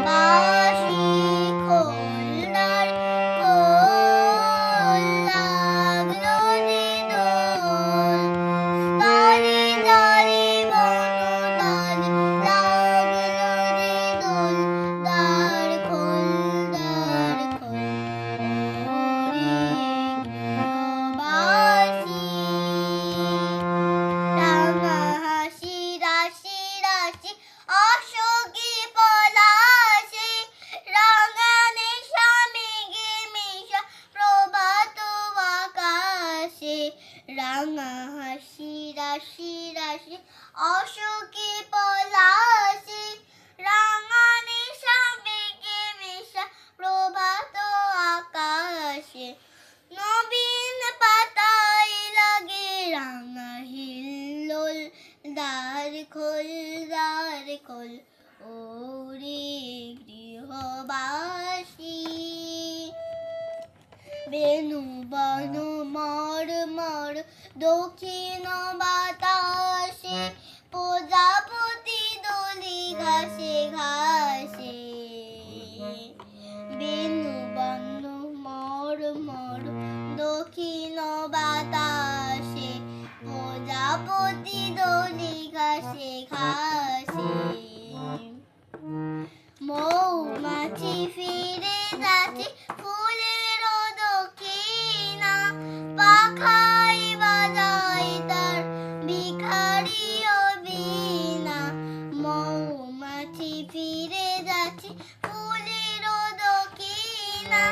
বাঁশি খোলনার খোল লাগলো রে দোল তারে তারে বনতালে লাগলো রে দোল দ্বার খোল ওরে বাঁশি রাঙা হাসি রাশি রাশি অশোকে পলাশে রাঙা নেশা মেঘে মেশা প্রভাত আকাশে রাঙা হাসি রাশি রাশি অশোকে পলাশে রাঙা নেশা মেঘে মেশা প্রভাত আকাশে নবীন পাতায় লাগে রাঙা হিল্লোল দ্বার খোল ওরে গৃহবাসী বেনু বনু মর মর দক্ষিণ বাতাসে প্রজাপতি দোলে ঘাসে ঘাসে বেনু বনু মর মর দক্ষিণ বাতাসে প্রজাপতি দোলে ঘাসে ঘাসে মৌমাছি ফিরে যাচ্ছে ফুলের দক্ষিণা পাখায় বাজায় তার ভিখারি বীণা মৌমাছি ফিরে যাচ্ছে ফুলের দক্ষিণা